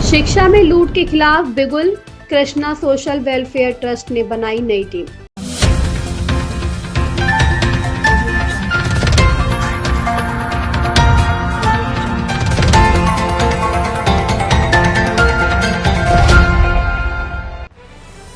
शिक्षा में लूट के खिलाफ बिगुल, कृष्णा सोशल वेलफेयर ट्रस्ट ने बनाई नई टीम।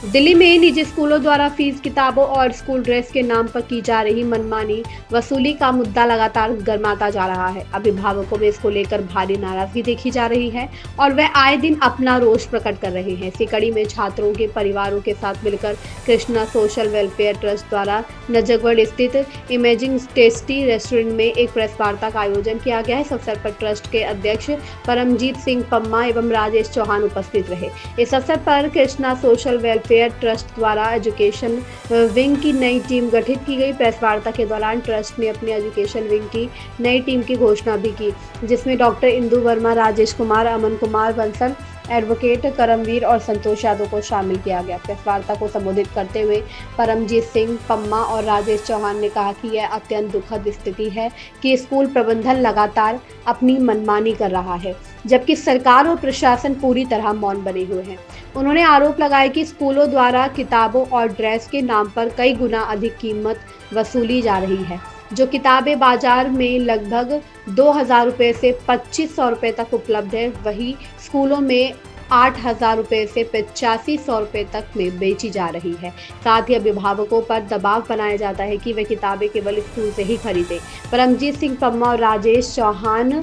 दिल्ली में निजी स्कूलों द्वारा फीस, किताबों और स्कूल ड्रेस के नाम पर की जा रही मनमानी वसूली का मुद्दा लगातार गर्माता जा रहा है। अभिभावकों में इसको लेकर भारी नाराजगी देखी जा रही है और वह आए दिन अपना रोष प्रकट कर रहे हैं। इसी कड़ी में छात्रों के परिवारों के साथ मिलकर कृष्णा सोशल वेलफेयर ट्रस्ट द्वारा नजफगढ़ स्थित इमेजिंग टेस्टी रेस्टोरेंट में एक प्रेस वार्ता का आयोजन किया गया है। इस अवसर पर ट्रस्ट के अध्यक्ष परमजीत सिंह पम्मा एवं राजेश चौहान उपस्थित रहे। इस अवसर पर कृष्णा सोशल वेलफेयर ट्रस्ट द्वारा एजुकेशन विंग की नई टीम गठित की गई। प्रेस वार्ता के दौरान ट्रस्ट ने अपनी एजुकेशन विंग की नई टीम की घोषणा भी की, जिसमें डॉक्टर इंदु वर्मा, राजेश कुमार, अमन कुमार बंसल, एडवोकेट करमवीर और संतोष यादव को शामिल किया गया। प्रेस वार्ता को संबोधित करते हुए परमजीत सिंह पम्मा और राजेश चौहान ने कहा कि यह अत्यंत दुखद स्थिति है कि स्कूल प्रबंधन लगातार अपनी मनमानी कर रहा है, जबकि सरकार और प्रशासन पूरी तरह मौन बने हुए हैं। उन्होंने आरोप लगाया कि स्कूलों द्वारा किताबों और ड्रेस के नाम पर कई गुना अधिक कीमत वसूली जा रही है। जो किताबें बाजार में लगभग 2,000 रुपये से 2,500 रुपये तक उपलब्ध है, वही स्कूलों में 8,000 रुपये से 8,500 रुपये तक में बेची जा रही है। साथ ही अभिभावकों पर दबाव बनाया जाता है कि वे किताबें केवल स्कूल से ही खरीदें। परमजीत सिंह पम्मा और राजेश चौहान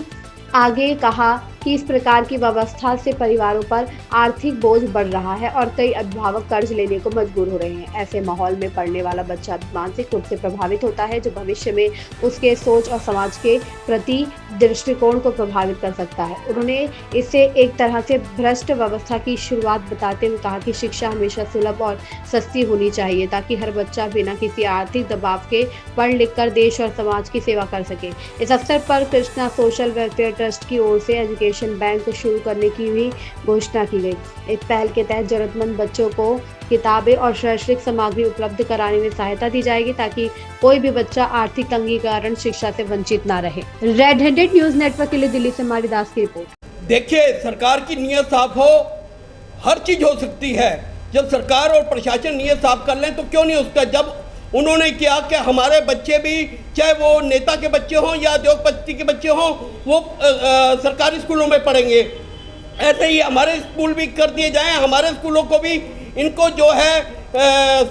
आगे कहा कि इस प्रकार की व्यवस्था से परिवारों पर आर्थिक बोझ बढ़ रहा है और कई अभिभावक कर्ज लेने को मजबूर हो रहे हैं। ऐसे माहौल में पढ़ने वाला बच्चा मानसिक रूप से प्रभावित होता है, जो भविष्य में उसके सोच और समाज के प्रति दृष्टिकोण को प्रभावित कर सकता है। उन्होंने इसे एक तरह से भ्रष्ट व्यवस्था की शुरुआत बताते हुए कहा कि शिक्षा हमेशा सुलभ और सस्ती होनी चाहिए, ताकि हर बच्चा बिना किसी आर्थिक दबाव के पढ़ लिख कर देश और समाज की सेवा कर सके। इस अवसर पर कृष्णा सोशल वेलफेयर ट्रस्ट की ओर से एजुकेशन बैंक शुरू करने की भी घोषणा की गई। इस पहल के तहत जरूरतमंद बच्चों को किताबें और शैक्षणिक सामग्री उपलब्ध कराने में सहायता दी जाएगी, ताकि कोई भी बच्चा आर्थिक तंगी के कारण शिक्षा से वंचित ना रहे। रेड हैंडेड न्यूज नेटवर्क के लिए दिल्ली से मारी दास की रिपोर्ट। देखिए, सरकार की नीयत साफ हो, हर चीज हो सकती है। जब सरकार और प्रशासन नीयत साफ कर लें तो क्यों नहीं हो सकता। जब उन्होंने किया कि हमारे बच्चे भी, चाहे वो नेता के बच्चे हों या उद्योगपति के बच्चे हों, वो सरकारी स्कूलों में पढ़ेंगे, ऐसे ही हमारे स्कूल भी कर दिए जाएं। हमारे स्कूलों को भी इनको जो है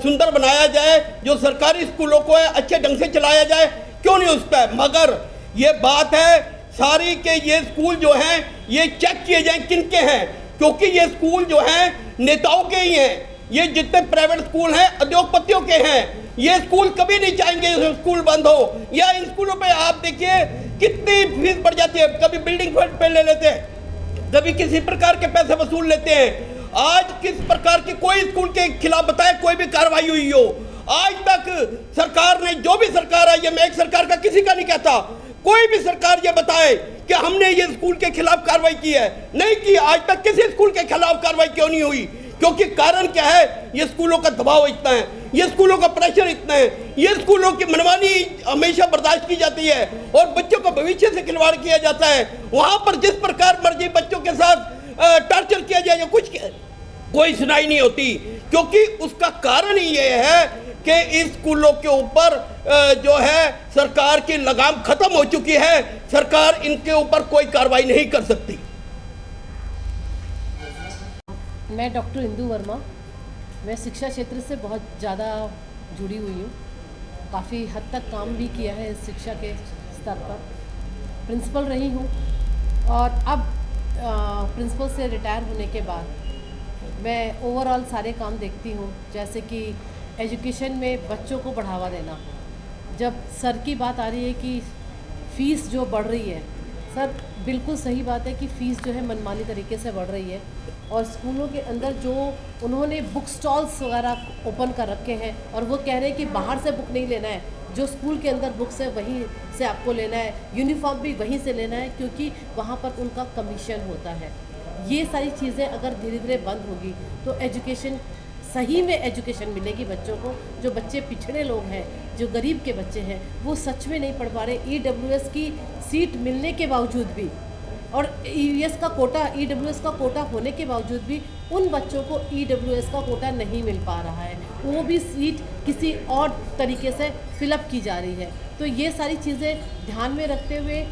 सुंदर बनाया जाए, जो सरकारी स्कूलों को है अच्छे ढंग से चलाया जाए, क्यों नहीं हो सकता है। मगर ये बात है सारी के ये स्कूल जो हैं ये चेक किए जाएं किन के हैं, क्योंकि ये स्कूल जो हैं नेताओं के ही हैं। ये जितने प्राइवेट स्कूल हैं उद्योगपतियों के हैं। ये स्कूल कभी नहीं चाहेंगे स्कूल बंद हो। या इन स्कूलों पे आप देखिए कितनी फीस बढ़ जाती है, कभी बिल्डिंग फंड पे ले लेते हैं, कभी किसी प्रकार के पैसे वसूल लेते हैं। आज किस प्रकार की कोई स्कूल के खिलाफ बताए कोई भी कार्रवाई हुई हो? आज तक सरकार ने, जो भी सरकार आई है, मैं एक सरकार का किसी का नहीं कहता, कोई भी सरकार ये बताए कि हमने ये स्कूल के खिलाफ कार्रवाई की है, नहीं की। आज तक किसी स्कूल के खिलाफ कार्रवाई क्यों नहीं हुई? क्योंकि कारण क्या है? ये स्कूलों का दबाव इतना है, ये स्कूलों का प्रेशर इतना है, ये स्कूलों की मनमानी हमेशा बर्दाश्त की जाती है और बच्चों का भविष्य से खिलवाड़ किया जाता है। वहां पर जिस प्रकार मर्जी बच्चों के साथ टॉर्चर किया जाए, कुछ कोई सुनाई नहीं होती, क्योंकि उसका कारण ही ये है कि इस स्कूलों के ऊपर जो है सरकार की लगाम खत्म हो चुकी है। सरकार इनके ऊपर कोई कार्रवाई नहीं कर सकती। मैं डॉक्टर इंदु वर्मा, मैं शिक्षा क्षेत्र से बहुत ज़्यादा जुड़ी हुई हूँ। काफ़ी हद तक काम भी किया है इस शिक्षा के स्तर पर। प्रिंसिपल रही हूँ और अब प्रिंसिपल से रिटायर होने के बाद मैं ओवरऑल सारे काम देखती हूँ, जैसे कि एजुकेशन में बच्चों को बढ़ावा देना। जब सर की बात आ रही है कि फ़ीस जो बढ़ रही है, सर बिल्कुल सही बात है कि फ़ीस जो है मनमानी तरीके से बढ़ रही है और स्कूलों के अंदर जो उन्होंने बुक स्टॉल्स वगैरह ओपन कर रखे हैं और वो कह रहे हैं कि बाहर से बुक नहीं लेना है, जो स्कूल के अंदर बुक्स है वहीं से आपको लेना है, यूनिफॉर्म भी वहीं से लेना है, क्योंकि वहाँ पर उनका कमीशन होता है। ये सारी चीज़ें अगर धीरे धीरे बंद होगी तो एजुकेशन, सही में एजुकेशन मिलेगी बच्चों को। जो बच्चे पिछड़े लोग हैं, जो गरीब के बच्चे हैं, वो सच में नहीं पढ़ पा रहे। EWS की सीट मिलने के बावजूद भी और ईवीएस का कोटा, ईडब्ल्यूएस का कोटा होने के बावजूद भी उन बच्चों को ईडब्ल्यूएस का कोटा नहीं मिल पा रहा है, वो भी सीट किसी और तरीके से फिलअप की जा रही है। तो ये सारी चीज़ें ध्यान में रखते हुए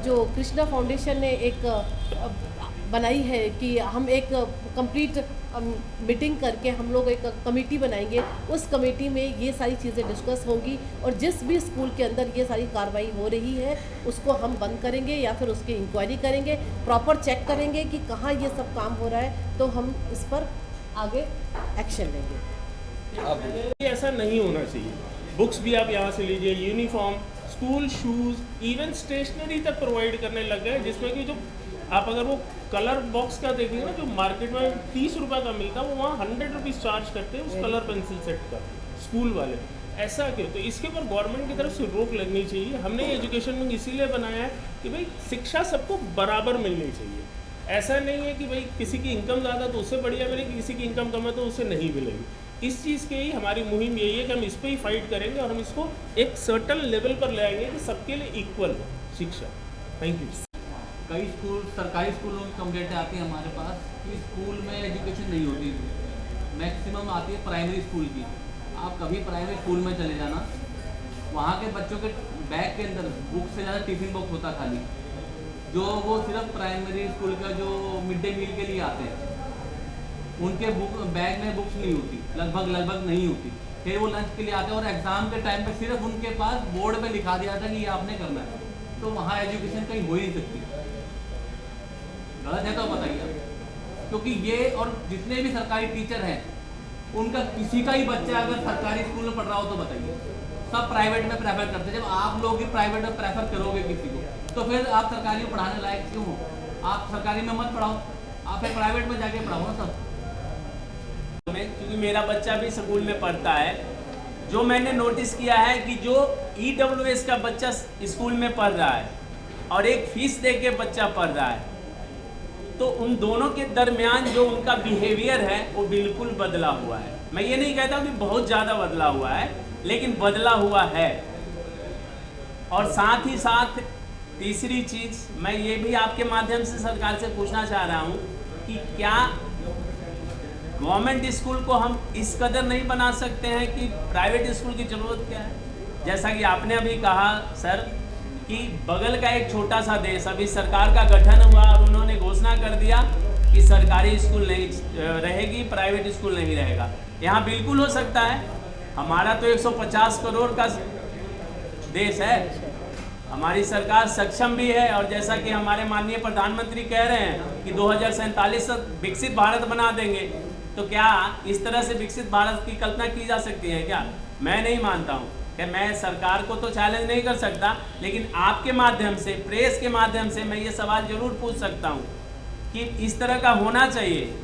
जो कृष्णा फाउंडेशन ने एक बनाई है कि हम एक कंप्लीट मीटिंग करके हम लोग एक कमेटी बनाएंगे, उस कमेटी में ये सारी चीज़ें डिस्कस होंगी और जिस भी स्कूल के अंदर ये सारी कार्रवाई हो रही है उसको हम बंद करेंगे या फिर उसकी इंक्वायरी करेंगे, प्रॉपर चेक करेंगे कि कहाँ ये सब काम हो रहा है, तो हम इस पर आगे एक्शन लेंगे। ऐसा नहीं होना चाहिए। बुक्स भी आप यहाँ से लीजिए, uniform, school shoes, even stationery तक प्रोवाइड करने लग गए, जिसमें कि जो आप अगर वो कलर बॉक्स का देखेंगे ना, जो मार्केट में 30 रुपये का मिलता है वो वहाँ 100 रुपीज़ चार्ज करते हैं उस कलर पेंसिल सेट का, स्कूल वाले। ऐसा क्यों? तो इसके ऊपर गवर्नमेंट की तरफ से रोक लगनी चाहिए। हमने एजुकेशन विंग इसीलिए बनाया है कि भाई शिक्षा सबको बराबर मिलनी चाहिए। ऐसा नहीं है कि भाई किसी की इनकम ज़्यादा तो उससे बढ़िया मिलेगी, किसी की इनकम कम है तो उससे नहीं मिलेगी। इस चीज़ की ही हमारी मुहिम यही है कि हम इस पर ही फाइट करेंगे और हम इसको एक सर्टन लेवल पर ले आएंगे कि सबके लिए इक्वल शिक्षा। Thank you. कई स्कूल, सरकारी स्कूलों की कंप्लेंटें आती हैं हमारे पास कि स्कूल में एजुकेशन नहीं होती, मैक्सिमम आती है प्राइमरी स्कूल की। आप कभी प्राइमरी स्कूल में चले जाना, वहाँ के बच्चों के बैग के अंदर बुक से ज़्यादा टिफिन बॉक्स होता खाली, जो वो सिर्फ प्राइमरी स्कूल का जो मिड डे मील के लिए आते हैं, उनके बैग में बुक्स नहीं होती, लगभग नहीं होती। फिर वो लंच के लिए आते हैं और एग्ज़ाम के टाइम पे सिर्फ उनके पास बोर्ड पे लिखा दिया था कि ये आपने करना है, तो वहाँ एजुकेशन कहीं हो ही नहीं सकती। गलत है तो बताइए आप, क्योंकि ये और जितने भी सरकारी टीचर हैं उनका किसी का ही बच्चा अगर सरकारी स्कूल में पढ़ रहा हो तो बताइए, सब प्राइवेट में प्रेफर करते हैं। जब आप लोग ही प्राइवेट में प्रेफर करोगे किसी को, तो फिर आप सरकारी में पढ़ाने लायक क्यों हो? आप सरकारी में मत पढ़ाओ, आप फिर प्राइवेट में जाके पढ़ाओ ना सब। क्योंकि मेरा बच्चा भी स्कूल में पढ़ता है, जो मैंने नोटिस किया है कि जो ईडब्ल्यूएस का बच्चा स्कूल में पढ़ रहा है और एक फीस दे के बच्चा पढ़ रहा है, तो उन दोनों के दरमियान जो उनका बिहेवियर है वो बिल्कुल बदला हुआ है। मैं ये नहीं कहता कि बहुत ज़्यादा बदला हुआ है, लेकिन बदला हुआ है। और साथ ही साथ तीसरी चीज़ मैं ये भी आपके माध्यम से सरकार से पूछना चाह रहा हूँ कि क्या गवर्नमेंट स्कूल को हम इस कदर नहीं बना सकते हैं कि प्राइवेट स्कूल की ज़रूरत क्या है? जैसा कि आपने अभी कहा सर कि बगल का एक छोटा सा देश, अभी सरकार का गठन हुआ और उन्होंने घोषणा कर दिया कि सरकारी स्कूल नहीं रहेगी, प्राइवेट स्कूल नहीं रहेगा। यहाँ बिल्कुल हो सकता है, हमारा तो 150 करोड़ का देश है, हमारी सरकार सक्षम भी है, और जैसा कि हमारे माननीय प्रधानमंत्री कह रहे हैं कि 2047 तक विकसित भारत बना देंगे, तो क्या इस तरह से विकसित भारत की कल्पना की जा सकती है क्या? मैं नहीं मानता हूँ कि मैं सरकार को तो चैलेंज नहीं कर सकता, लेकिन आपके माध्यम से, प्रेस के माध्यम से मैं ये सवाल जरूर पूछ सकता हूँ कि इस तरह का होना चाहिए।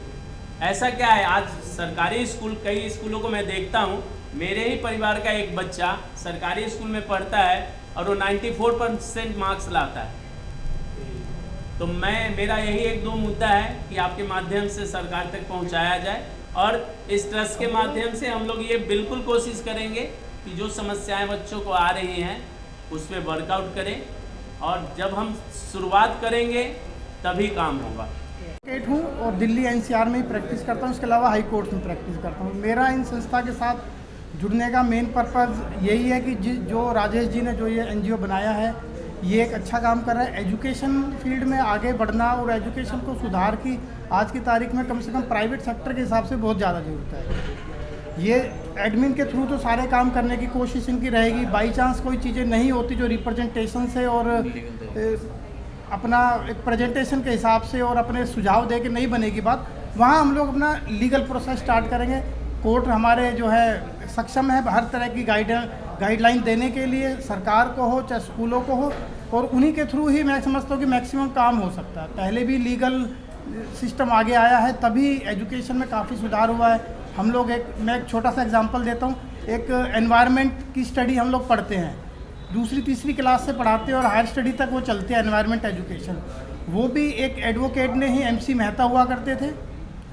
ऐसा क्या है, आज सरकारी स्कूल, कई स्कूलों को मैं देखता हूँ, मेरे ही परिवार का एक बच्चा सरकारी स्कूल में पढ़ता है और वो 94% मार्क्स लाता है। तो मेरा यही एक दो मुद्दा है कि आपके माध्यम से सरकार तक पहुंचाया जाए, और इस ट्रस्ट के माध्यम से हम लोग ये बिल्कुल कोशिश करेंगे कि जो समस्याएं बच्चों को आ रही हैं उस पर वर्कआउट करें, और जब हम शुरुआत करेंगे तभी काम होगा। एडवोकेट हूँ और दिल्ली एनसीआर में ही प्रैक्टिस करता हूँ, इसके अलावा हाई कोर्ट में प्रैक्टिस करता हूँ। मेरा इन संस्था के साथ जुड़ने का मेन पर्पज़ यही है कि जो राजेश जी ने जो ये एनजीओ बनाया है, ये एक अच्छा काम कर रहा है। एजुकेशन फील्ड में आगे बढ़ना और एजुकेशन को सुधार की आज की तारीख में कम से कम प्राइवेट सेक्टर के हिसाब से बहुत ज़्यादा ज़रूरत है। ये एडमिन के थ्रू तो सारे काम करने की कोशिश इनकी रहेगी, बाई चांस कोई चीज़ें नहीं होती जो रिप्रेजेंटेशन से और अपना एक प्रेजेंटेशन के हिसाब से और अपने सुझाव दे के नहीं बनेगी बात, वहाँ हम लोग अपना लीगल प्रोसेस स्टार्ट करेंगे। कोर्ट हमारे जो है सक्षम है हर तरह की गाइडलाइन देने के लिए, सरकार को हो चाहे स्कूलों को हो, और उन्हीं के थ्रू ही मैं समझता हूँ कि मैक्सिमम काम हो सकता है। पहले भी लीगल सिस्टम आगे आया है, तभी एजुकेशन में काफ़ी सुधार हुआ है। हम लोग मैं एक छोटा सा एग्जांपल देता हूँ। एक एनवायरनमेंट की स्टडी हम लोग पढ़ते हैं, दूसरी तीसरी क्लास से पढ़ाते हैं और हायर स्टडी तक वो चलते हैं एनवायरनमेंट एजुकेशन। वो भी एक एडवोकेट ने ही, एमसी मेहता हुआ करते थे,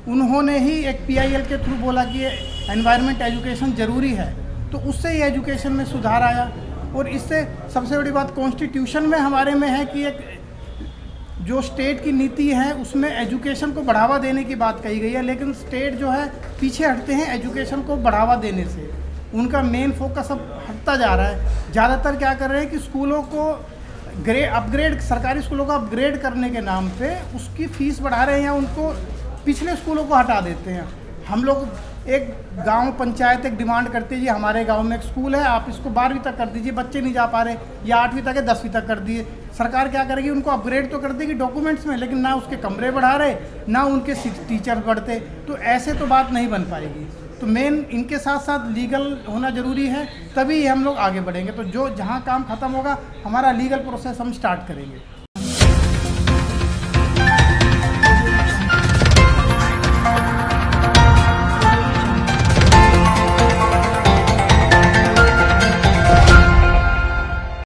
उन्होंने ही एक PIL के थ्रू बोला कि एनवायरनमेंट एजुकेशन ज़रूरी है, तो उससे ही एजुकेशन में सुधार आया। और इससे सबसे बड़ी बात कॉन्स्टिट्यूशन में हमारे में है कि एक जो स्टेट की नीति है उसमें एजुकेशन को बढ़ावा देने की बात कही गई है, लेकिन स्टेट जो है पीछे हटते हैं एजुकेशन को बढ़ावा देने से। उनका मेन फोकस अब हटता जा रहा है। ज़्यादातर क्या कर रहे हैं कि स्कूलों को अपग्रेड, सरकारी स्कूलों को अपग्रेड करने के नाम पे उसकी फ़ीस बढ़ा रहे हैं या उनको पिछले स्कूलों को हटा देते हैं। हम लोग एक गांव पंचायत एक डिमांड करती है, जी हमारे गांव में एक स्कूल है, आप इसको 12वीं तक कर दीजिए, बच्चे नहीं जा पा रहे, या 8वीं तक है 10वीं तक कर दिए। सरकार क्या करेगी, उनको अपग्रेड तो कर देगी डॉक्यूमेंट्स में, लेकिन ना उसके कमरे बढ़ा रहे, ना उनके टीचर बढ़ते। तो ऐसे तो बात नहीं बन पाएगी। तो मेन इनके साथ साथ लीगल होना ज़रूरी है, तभी हम लोग आगे बढ़ेंगे। तो जो जहाँ काम ख़त्म होगा हमारा लीगल प्रोसेस हम स्टार्ट करेंगे।